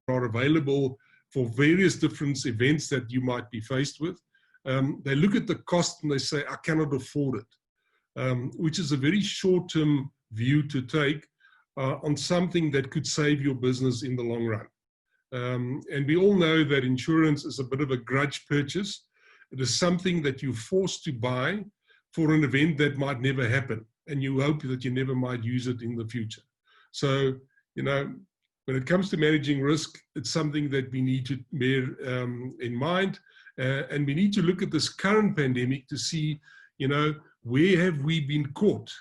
are available for various different events that you might be faced with. They look at the cost and they say, I cannot afford it, which is a very short-term view to take on something that could save your business in the long run. And we all know that insurance is a bit of a grudge purchase. It is something that you're forced to buy for an event that might never happen, and you hope that you never might use it in the future. So, you know, when it comes to managing risk, it's something that we need to bear in mind, and we need to look at this current pandemic to see, you know, where have we been caught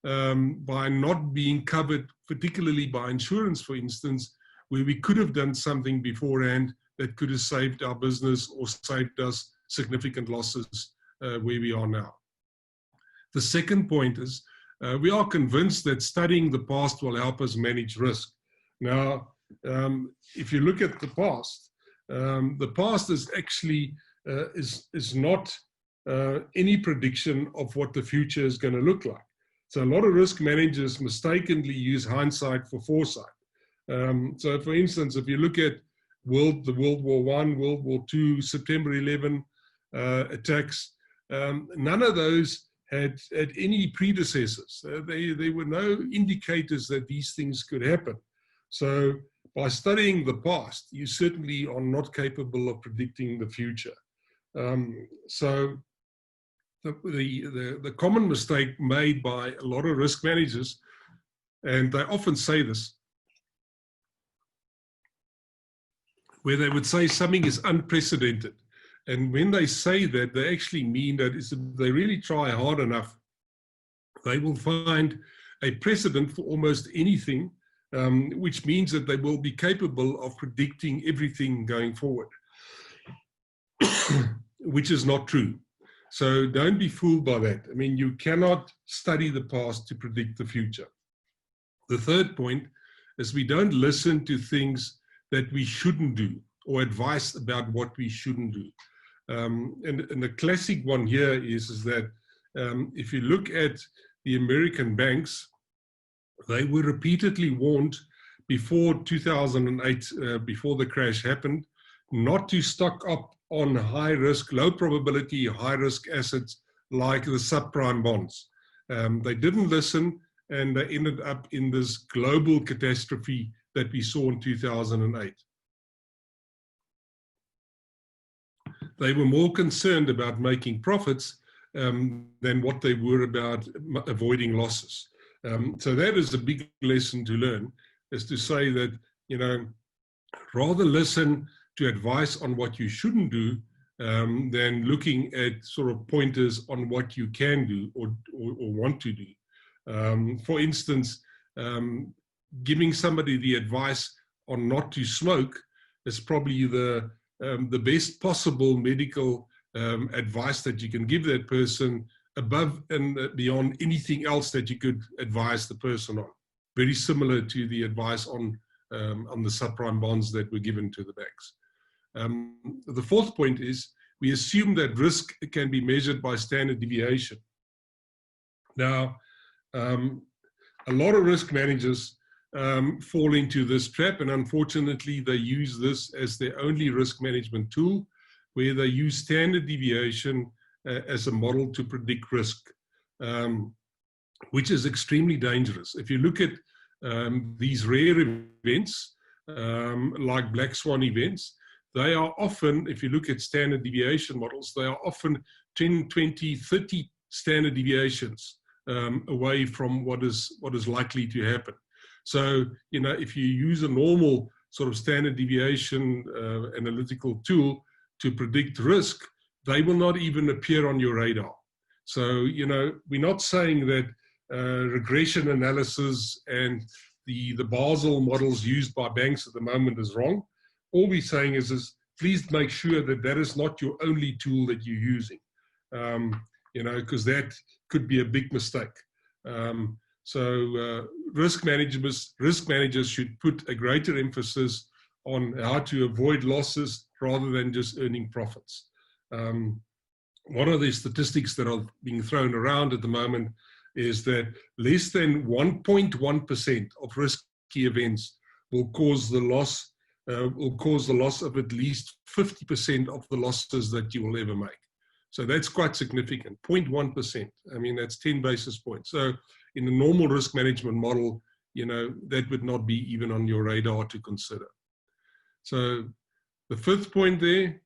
by not being covered, particularly by insurance, for instance, where we could have done something beforehand that could have saved our business or saved us significant losses where we are now. The second point is we are convinced that studying the past will help us manage risk. Now, if you look at the past is actually is not any prediction of what the future is going to look like. So a lot of risk managers mistakenly use hindsight for foresight. So for instance, if you look at the World War I, World War II, September 11 attacks, none of those had any predecessors. There were no indicators that these things could happen. So by studying the past, you certainly are not capable of predicting the future. So the common mistake made by a lot of risk managers, and they often say this, where they would say something is unprecedented. And when they say that, they actually mean that if they really try hard enough, they will find a precedent for almost anything, which means that they will be capable of predicting everything going forward, which is not true. So don't be fooled by that. I mean, you cannot study the past to predict the future. The third point is we don't listen to things that we shouldn't do or advice about what we shouldn't do. And the classic one here is that if you look at the American banks, they were repeatedly warned before 2008, before the crash happened, not to stock up on high risk, low probability, high risk assets like the subprime bonds. They didn't listen, and they ended up in this global catastrophe that we saw in 2008. They were more concerned about making profits than what they were about avoiding losses. So that is a big lesson to learn, is to say that, you know, rather listen to advice on what you shouldn't do than looking at sort of pointers on what you can do or want to do. For instance, giving somebody the advice on not to smoke is probably the best possible medical advice that you can give that person, above and beyond anything else that you could advise the person on. Very similar to the advice on the subprime bonds that were given to the banks. The fourth point is we assume that risk can be measured by standard deviation. Now, a lot of risk managers fall into this trap, and unfortunately they use this as their only risk management tool, where they use standard deviation as a model to predict risk, which is extremely dangerous. If you look at these rare events, like Black Swan events, they are often, if you look at standard deviation models, they are often 10, 20, 30 standard deviations away from what is likely to happen. So, you know, if you use a normal sort of standard deviation analytical tool to predict risk, they will not even appear on your radar. So, you know, we're not saying that regression analysis and the Basel models used by banks at the moment is wrong. All we're saying is please make sure that that is not your only tool that you're using, you know, because that could be a big mistake. So risk managers should put a greater emphasis on how to avoid losses rather than just earning profits. One of the statistics that are being thrown around at the moment is that less than 1.1% of risky events will cause the loss will cause the loss of at least 50% of the losses that you will ever make. So that's quite significant, 0.1%. I mean, that's 10 basis points. So in a normal risk management model, that would not be even on your radar to consider. So the fifth point there,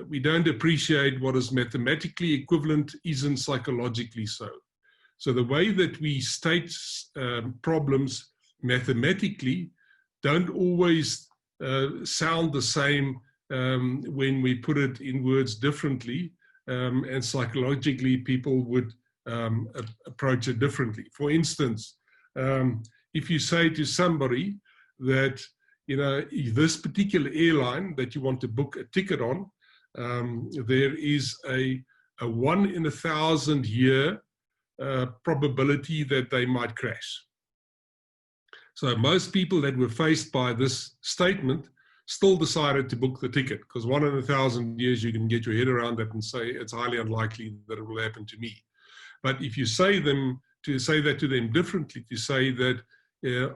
we don't appreciate what is mathematically equivalent isn't psychologically so. So the way that we state problems mathematically don't always sound the same when we put it in words differently, and psychologically people would approach it differently. For instance, if you say to somebody that, this particular airline that you want to book a ticket on, there is a 1 in 1,000 year probability that they might crash. So most people that were faced by this statement still decided to book the ticket, because 1 in 1,000 years you can get your head around that and say it's highly unlikely that it will happen to me. But if you say that to them differently, to say that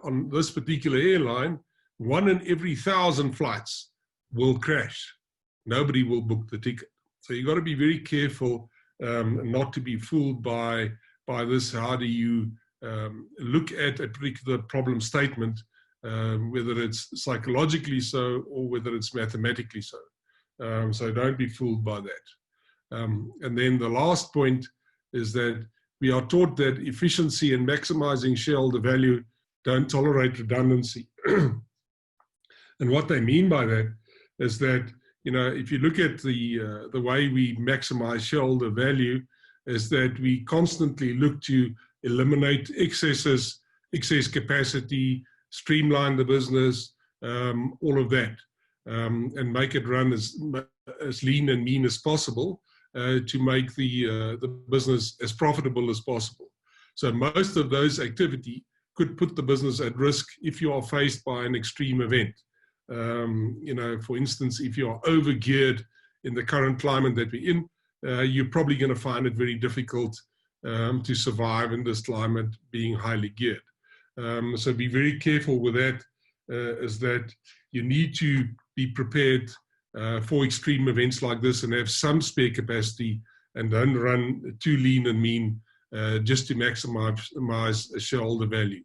on this particular airline, 1 in every 1,000 flights will crash, nobody will book the ticket. So you've got to be very careful not to be fooled by this. How do you look at a particular problem statement, whether it's psychologically so or whether it's mathematically so. So don't be fooled by that. And then the last point is that we are taught that efficiency and maximizing shareholder value don't tolerate redundancy. And what they mean by that is that, if you look at the way we maximize shareholder value, is that we constantly look to eliminate excess capacity, streamline the business, all of that, and make it run as lean and mean as possible to make the business as profitable as possible. So most of those activity could put the business at risk if you are faced by an extreme event. For instance, if you are overgeared in the current climate that we're in, you're probably going to find it very difficult to survive in this climate being highly geared. So be very careful with that, is that you need to be prepared for extreme events like this and have some spare capacity, and don't run too lean and mean just to maximize shareholder value.